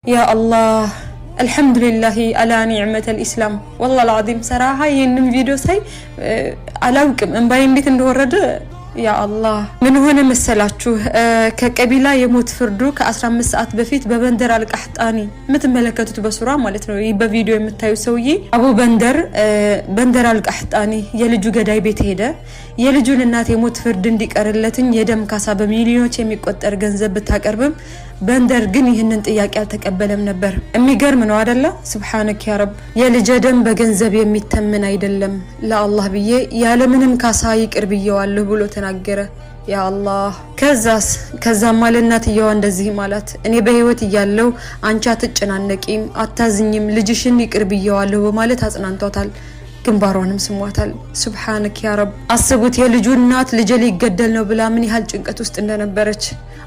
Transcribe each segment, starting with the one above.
يا الله الحمد لله على نعمة الإسلام والله العظيم صراحة ينم فيديو ساي አላውቅም እንባዬ እንዴት እንደወረደ يا الله من هنا مسلاችሁ ከቀቢላ የሞት ፍርዱ ከ15 ሰዓት በፊት በበንደር አልቃህጣኒ ምትመለከቱት በሱራ ማለት ነው በቪዲዮ የምታዩ ሰውዬ አቡ በንደር አልቃህጣኒ የልጁ ገዳይ ቤት ሄደ የልጁን እናት የሞት ፍርድ እንዲቀርለትኝ የደም ካሳ በሚሊዮኖች የሚቆጠር ገንዘብ ብታቀርብም በንደር ግን ይህንን ጥያቄ አልተቀበለም ነበር የሚገርም ነው አይደለ ሱብሃንክ ያ ረብ የልጅ ደም በገንዘብ የሚተመን አይደለም ለአላህ ብዬ ያለ ምንም ካሳ ይቅርብየዋለሁ ብሎ ተናገረ ያ አላህ ከዛ ማለናትየዋ እንደዚህ ማለት እኔ በህይወት እያለሁ አንቺ አትጨናነቂም አታዝኝም ልጅሽን ይቅርብየዋለሁ በማለት አጽናንቷታል ግንባሯንም ስሟታል ሱብሃንክ ያ ረብ አስቡት የልጁ እናት ልጅ ሊገደል ነው ብላ ምን ያህል ጭንቀት ውስጥ እንደነበረች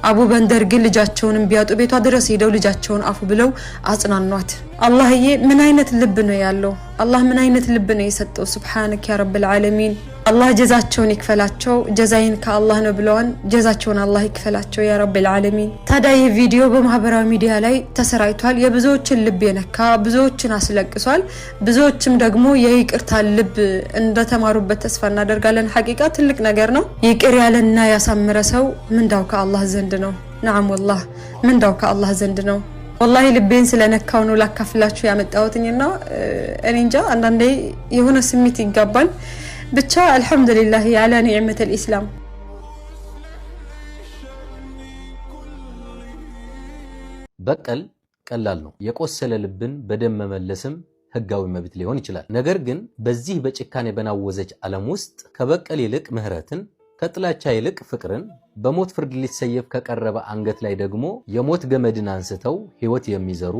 አቡ በንደር ግን ልጃቸውንም ቢያጡ ቤቷ ድረስ ሄደው ልጃቸውን አፉ ብለው አጽናኗት አላህዬ ምን አይነት ልብ ነው ያለው አላህ ምን አይነት ልብ ነው የሰጠው ሱብሃንክ ያ ረብል ዓለሚን አላህ ጀዛቸውን ይክፈላቸው ጀዛይን ከአላህ ነው ብለዋን ጀዛቸውን አላህ ይክፈላቸው ያ ረብል ዓለሚን ታዲያ ይህ ቪዲዮ በማህበራዊ ሚዲያ ላይ ተሰራይቷል የብዙዎችን ልብ የነካ ብዙዎችን አስለቅሷል ብዙዎችም ደግሞ የይቅርታ ልብ እንደተማሩበት ተስፋ እናደርጋለን ሐቂቃ ትልቅ ነገር ነው ይቅር ያለና ያሳመረ ሰው ምንዳው ከአላህ ዘንድ ነው ነዓም والله ምንዳው ከአላህ ዘንድ ነው والله ልቤን ስለነካው ነው ላካፍላችሁ ያመጣሁትኝና እኔ እንጃ አንዳንዴ የሆነ ስሜት ይጋባል ብቻ አልহামዱሊላህ ያለ ኒዕመተ الاسلام በቀል ቀላል ነው የቆሰለ ልብን በደም መመለስም ህጋዊ መብት ሊሆን ይችላል ነገር ግን በዚህ በጭካኔ በናወዘች ዓለም ውስጥ ከበቀል ይልቅ ምህረትን ከጥላቻ ይልቅ ፍቅርን በሞት ፍርድ ሊሰየፍ ከቀረበ አንገት ላይ ደግሞ የሞት ገመድን አንስተው ህይወት የሚዘሩ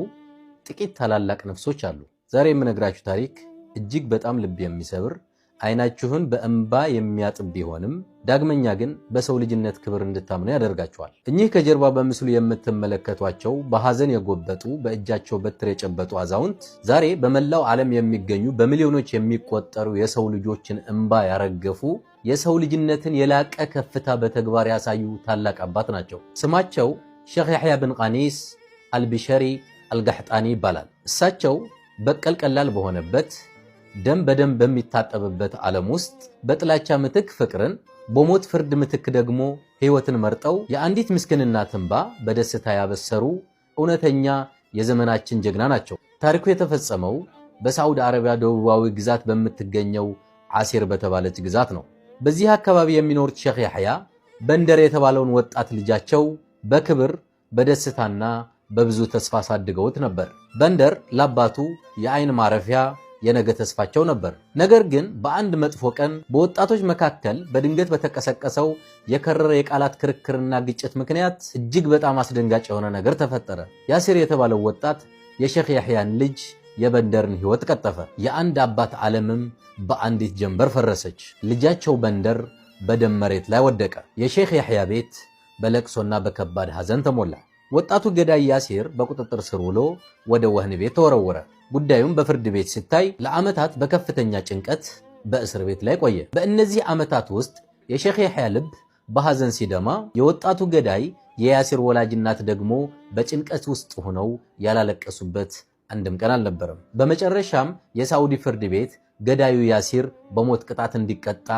ጥቂት ታላላቅ ነፍሶች አሉ ዛሬ የምነግራችሁ ታሪክ እጅግ በጣም ልብ የሚሰብር አይናችሁን በእንባ የሚያጥብ ቢሆንም ዳግመኛ ግን በሰው ልጅነት ክብር እንድታምኑ ያደርጋቸዋል እኚህ ከጀርባ በምስሉ የምትመለከቷቸው በሐዘን የጎበጡ በእጃቸው በትር የጨበጡ አዛውንት ዛሬ በመላው ዓለም የሚገኙ በሚሊዮኖች የሚቆጠሩ የሰው ልጆችን እንባ ያረገፉ የሰው ልጅነትን የላቀ ከፍታ በተግባር ያሳዩ ታላቅ አባት ናቸው ስማቸው ሼኽ ያህያ ብን ቃኒስ አልቢሸሪ አልጋህጣኒ ይባላል እሳቸው በቀል ቀላል በሆነበት ደም በደም በሚታጠብበት ዓለም ውስጥ በጥላቻ ምትክ ፍቅርን በሞት ፍርድ ምትክ ደግሞ ህይወትን መርጠው የአንዲት ምስኪን እናት እንባ በደስታ ያበሰሩ እውነተኛ የዘመናችን ጀግና ናቸው ታሪኩ የተፈጸመው በሳዑዲ አረቢያ ደቡባዊ ግዛት በምትገኘው ዓሲር በተባለች ግዛት ነው በዚህ አካባቢ የሚኖሩት ሼኽ ያህያ በንደር የተባለውን ወጣት ልጃቸው በክብር በደስታና በብዙ ተስፋ ሳድገውት ነበር በንደር ለአባቱ የአይን ማረፊያ የነገ ተስፋቸው ነበር ነገር ግን በአንድ መጥፎ ቀን በወጣቶች መካከል በድንገት በተቀሰቀሰው የከረረ የቃላት ክርክርና ግጭት ምክንያት እጅግ በጣም አስደንጋጭ የሆነ ነገር ተፈጠረ ያሲር የተባለው ወጣት የሼኽ ያህያን ልጅ የበንደርን ህይወት ቀጠፈ የአንድ አባት ዓለምም በአንዲት ጀንበር ፈረሰች ልጃቸው በንደር በደም መሬት ላይ ወደቀ የሼኽ ያህያ ቤት በለቅሶና በከባድ ሐዘን ተሞላ ወጣቱ ገዳይ ያሲር በቁጥጥር ስር ውሎ ወደ ወህኒ ቤት ተወረወረ ጉዳዩም በፍርድ ቤት ሲታይ ለዓመታት በከፍተኛ ጭንቀት በእስር ቤት ላይ ቆየ በእነዚህ ዓመታት ውስጥ የሼኽ ያህያ ልብ በሐዘን ሲደማ የወጣቱ ገዳይ የያሲር ወላጅ እናት ደግሞ በጭንቀት ውስጥ ሆነው ያላለቀሱበት አንድም ቀን አልነበረም በመጨረሻም የሳዑዲ ፍርድ ቤት ገዳዩ ያሲር በሞት ቅጣት እንዲቀጣ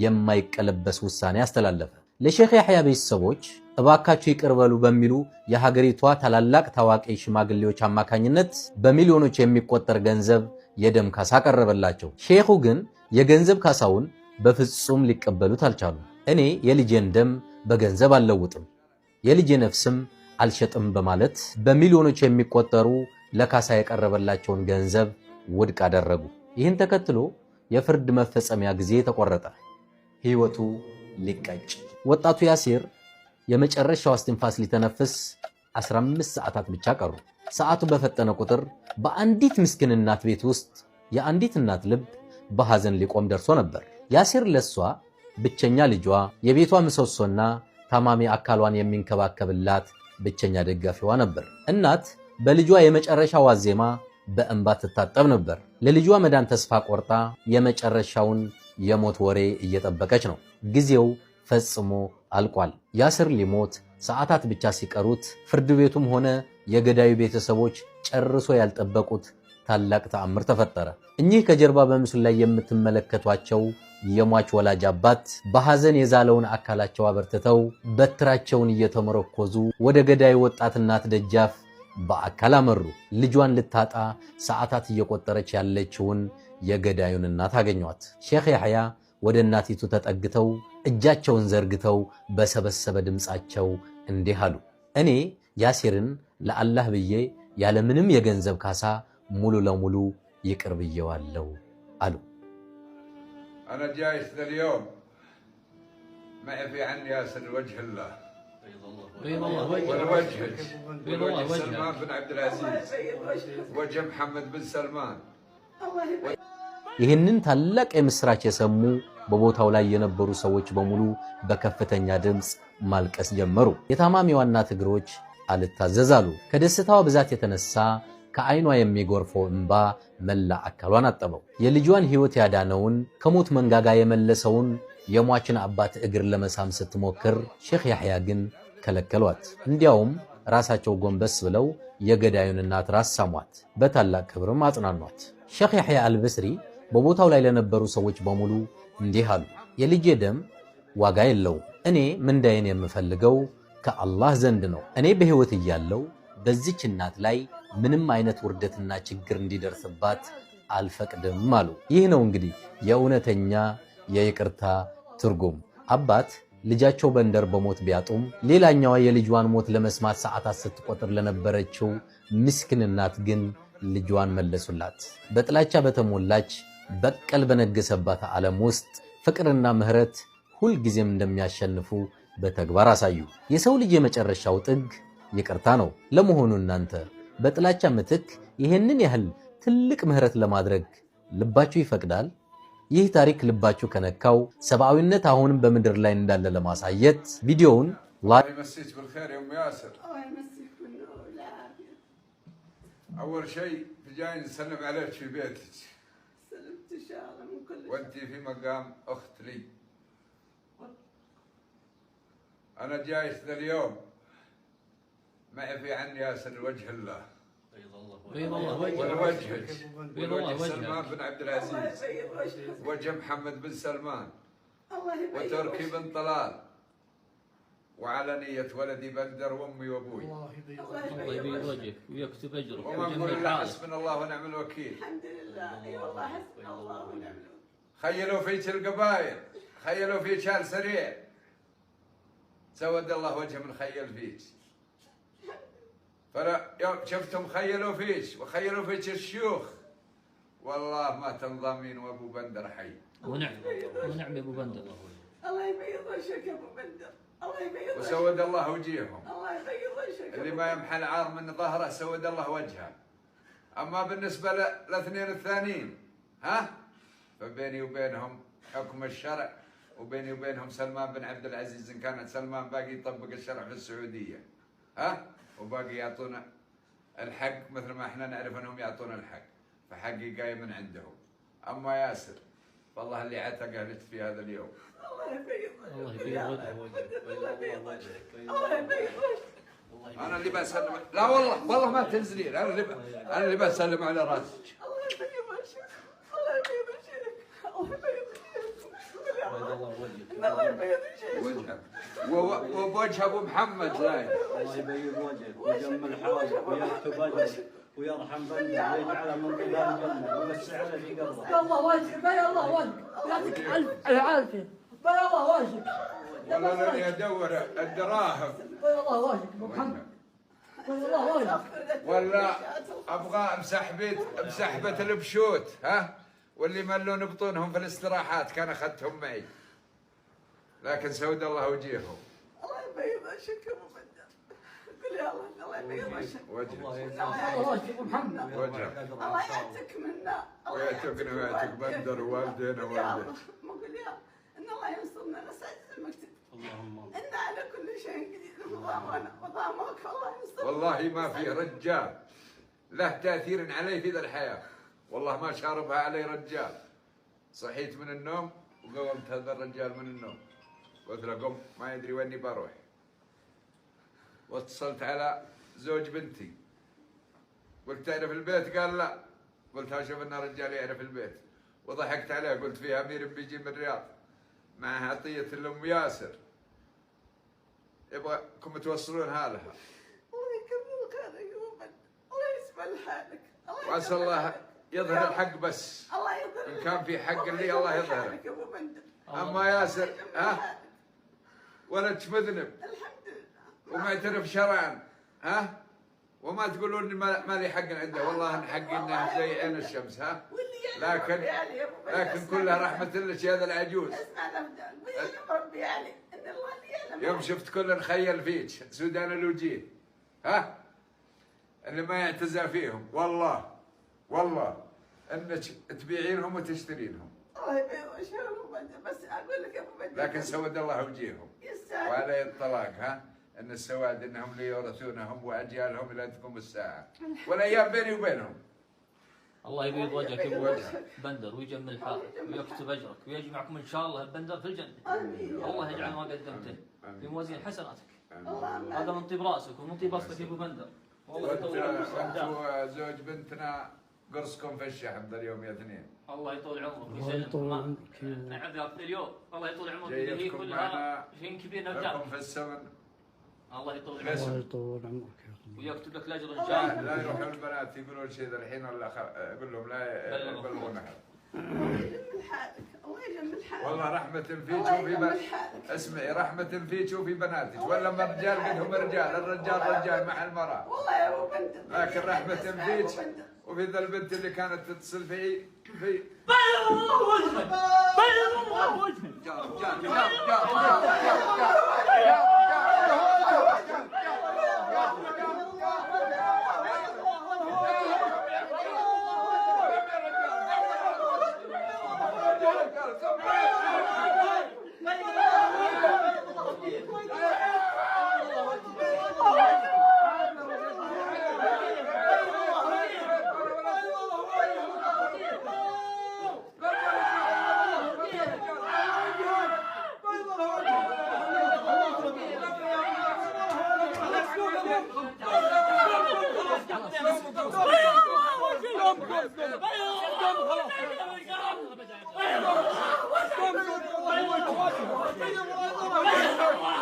የማይቀለበስ ውሳኔ አስተላለፈ ለሼኽ ያህያ ቤተሰቦች እባካችሁ ይቅርበሉ በሚሉ የሀገሪቷ ታላላቅ ታዋቂ ሽማግሌዎች አማካኝነት በሚሊዮኖች የሚቆጠር ገንዘብ የደም ካሳ ቀረበላቸው ሼኹ ግን የገንዘብ ካሳውን በፍጹም ሊቀበሉት አልቻሉም እኔ የልጄን ደም በገንዘብ አልለውጥም የልጄ ነፍስም አልሸጥም በማለት በሚሊዮኖች የሚቆጠሩ ለካሳ የቀረበላቸውን ገንዘብ ውድቅ አደረጉ ይህን ተከትሎ የፍርድ መፈጸሚያ ጊዜ ተቆረጠ ህይወቱ ሊቀጭ ወጣቱ ያሲር የመጨረሻው አስተንፋስ ሊተነፍስ 15 ሰዓታት ብቻ ቀሩ ሰዓቱ በፈጠነ ቁጥር በአንዲት ምስኪን እናት ቤት ውስጥ የአንዲት እናት ልብ በሐዘን ሊቆም ደርሶ ነበር ያሲር ለሷ ብቸኛ ልጇ የቤቷ ምሰሶና ታማሚ አካሏን የሚንከባከብላት ብቸኛ ደጋፊዋ ነበር እናት በልጇ የመጨረሻ ዋዜማ በእንባ ትታጠብ ነበር ለልጇ መዳን ተስፋ ቆርጣ የመጨረሻውን የሞት ወሬ እየጠበቀች ነው ጊዜው ፈጽሞ አልቋል ያሲር ሊሞት ሰዓታት ብቻ ሲቀሩት ፍርድ ቤቱም ሆነ የገዳዩ ቤተሰቦች ጨርሶ ያልጠበቁት ታላቅ ተአምር ተፈጠረ። እኚህ ከጀርባ በምስሉ ላይ የምትመለከቷቸው የሟች ወላጅ አባት በሐዘን የዛለውን አካላቸው አበርትተው በትራቸውን እየተመረኮዙ ወደ ገዳዩ ወጣት እናት ደጃፍ በአካል አመሩ። ልጇን ልታጣ ሰዓታት እየቆጠረች ያለችውን የገዳዩን እናት አገኟት። ሼኽ ያሕያ ወደ እናቲቱ ተጠግተው እጃቸውን ዘርግተው በሰበሰበ ድምፃቸው እንዲህ አሉ። እኔ ያሲርን ለአላህ ብዬ ያለምንም የገንዘብ ካሳ ሙሉ ለሙሉ ይቅር ብየዋለሁ አሉ። أنا جايس ذا اليوم ما يفي عني ياسر وجه الله والوجهك وجه سلمان بن عبد العزيز وجه محمد بن سلمان ይህንን ታላቅ የምስራች የሰሙ በቦታው ላይ የነበሩ ሰዎች በሙሉ በከፍተኛ ድምፅ ማልቀስ ጀመሩ። የታማሚዋ እናት እግሮች አልታዘዛሉ። ከደስታዋ ብዛት የተነሳ ከዓይኗ የሚጎርፈው እንባ መላ አካሏን አጠበው። የልጇን ሕይወት ያዳነውን ከሞት መንጋጋ የመለሰውን የሟችን አባት እግር ለመሳም ስትሞክር ሼኽ ያሕያ ግን ከለከሏት። እንዲያውም ራሳቸው ጎንበስ ብለው የገዳዩን እናት ራስ ሳሟት፣ በታላቅ ክብርም አጽናኗት። ሼኽ ያሕያ አልብስሪ በቦታው ላይ ለነበሩ ሰዎች በሙሉ እንዲህ አሉ። የልጄ ደም ዋጋ የለውም። እኔ ምንዳዬን የምፈልገው ከአላህ ዘንድ ነው። እኔ በሕይወት እያለው በዚች እናት ላይ ምንም አይነት ውርደትና ችግር እንዲደርስባት አልፈቅድም አሉ። ይህ ነው እንግዲህ የእውነተኛ የይቅርታ ትርጉም። አባት ልጃቸው በንደር በሞት ቢያጡም ሌላኛዋ የልጇን ሞት ለመስማት ሰዓታት ስትቆጥር ለነበረችው ምስኪን እናት ግን ልጇን መለሱላት። በጥላቻ በተሞላች በቀል በነገሰባት ዓለም ውስጥ ፍቅርና ምህረት ሁልጊዜም እንደሚያሸንፉ በተግባር አሳዩ። የሰው ልጅ የመጨረሻው ጥግ ይቅርታ ነው። ለመሆኑ እናንተ በጥላቻ ምትክ ይህንን ያህል ትልቅ ምህረት ለማድረግ ልባችሁ ይፈቅዳል? ይህ ታሪክ ልባችሁ ከነካው ሰብአዊነት አሁንም በምድር ላይ እንዳለ ለማሳየት ቪዲዮውን يمسيك بالخير يا ام ياسر. الله يمسيك بالنور والعافيه. اول شيء جاي نسلم عليك في بيتك سلمت ان شاء الله من كل وانت في مقام اخت لي. انا جاي ذا اليوم ما يفي عني ياسر وجه الله والوجهك وجه سلمان بن عبد العزيز وجه محمد بن سلمان وتركي بن طلال وعلى نية ولدي بندر وامي وابوي. الله يبيض وجهك ويكتب اجرك. وما نقول الا حسبنا الله ونعم الوكيل. الحمد لله اي والله حسبنا الله ونعم الوكيل. خيلوا فيك القبائل، خيلوا فيك شال سريع. سود الله وجه من خيل فيك. فلا يوم شفتم خيلوا فيك وخيلوا فيك الشيوخ والله ما تنضمين وابو بندر حي. ونعم ابو بندر. الله يبيض وجهك يا ابو بندر. الله يبيض وجهك. وسود الله وجيههم. الله يبيض وجهك. اللي ما يمحى العار من ظهره سود الله وجهه. اما بالنسبه للاثنين الثانيين ها فبيني وبينهم حكم الشرع وبيني وبينهم سلمان بن عبد العزيز ان كانت سلمان باقي يطبق الشرع في السعوديه ها وباقي يعطونا الحق مثل ما احنا نعرف انهم يعطونا الحق فحقي جاي من عندهم. اما ياسر والله اللي عتقه لك في هذا اليوم. الله يبيض الله يبيض وجهك. الله يبيض وجهك. الله يبيض وجهك. انا اللي بسلم لا والله ما تنزلين انا اللي بسلم على راسك. الله يبيض وجهك. الله يبيض وجهك. الله يبيض وجهك. الله يبيض وجهك وبوجه ابو محمد زايد. الله يبيض وجهك ويجمل حواجبك ويكتب اجرك ويرحم بندر ويجعله من رجال الجنه ويوسع على في قبره. الله وجهك. بي الله وجهك. يعطيك الف العافيه. بي الله وجهك. والله لاني ادور الدراهم. بي الله وجهك ابو محمد. بي الله وجهك. ولا ابغى امسح بيت البشوت ها واللي ملون بطونهم في الاستراحات كان اخذتهم معي لكن سود الله وجيههم. الله يبيض وجهك يا ابو بندر. قل يا الله الله يبيض وجهك. وجهك الله وجهك ابو محمد. وجهك الله يعتك منا. ويعتقنا ويعتق بندر ووالدينا ووالديك. ما قل يا ان الله ينصرنا نسعد المكتب. اللهم ان على كل شيء قدير وضامك الله ينصرنا. والله ما في رجال له تاثير علي في ذا الحياه والله ما شاربها علي رجال. صحيت من النوم وقومت هذا الرجال من النوم قلت له قم ما يدري ويني بروح واتصلت على زوج بنتي. قلت تعرف البيت؟ قال لا. قلت اشوف ان رجال يعرف البيت، وضحكت عليه. قلت في امير بيجي من الرياض معها عطيه لام ياسر، يبغاكم توصلونها لها. الله يكمل خيرك يا ابو بندر، الله يسمع حالك. وعسى الله يظهر الحق بس. الله يظهر ان كان في حق اللي الله يظهره. يا ابو بندر. اما ياسر ولدك مذنب الحمد لله ومعترف شرعا، وما تقولون ما لي حق عنده. والله ان حقي انه زي عين الشمس. لكن كلها رحمه لك يا هذا العجوز. اسمع الافدال ويعلم ربي علي ان الله اللي يعلم. يوم شفت كل خيل فيك سودان الوجيه، اللي ما يعتزى فيهم، والله انك تبيعينهم وتشترينهم. الله يبيض وجههم بس اقول لك يا ابو بندر. لكن سود الله وجيههم. وعلى الطلاق ان السواد انهم ليورثونهم واجيالهم الى تقوم الساعه، والايام بيني وبينهم. الله يبيض وجهك يا ابو بندر ويجمل حالك ويكتب اجرك ويجمعكم ان شاء الله بندر في الجنه. الله يجعل ما قدمته في موازين حسناتك. هذا من طيب راسك ومن طيب اصلك يا ابو بندر. والله يطول عمرك. زوج بنتنا قرصكم في الشحم ذا اليوم يا اثنين. الله يطول عمرك ويسلمك. نعذرك اليوم. الله يطول عمرك. هي كلها شيء كبير نرجع لكم في السمن. الله يطول عمرك. الله يطول عمرك ويكتب لك الاجر ان شاء الله. لا يروحون البنات يقولون شيء ذا الحين ولا اقول لهم لا يبلغونها. الله يجمل حالك، الله يجمل حالك. والله رحمة فيك وفي اسمعي، رحمة فيك وفي بناتك. ولا ما الرجال قدهم رجال، الرجال رجال مع المرأة. والله يا ابو بندر. لكن رحمة فيك وفي ذا البنت اللي كانت تتصل في بيض الله وجهك، بيض الله وجهك.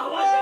الله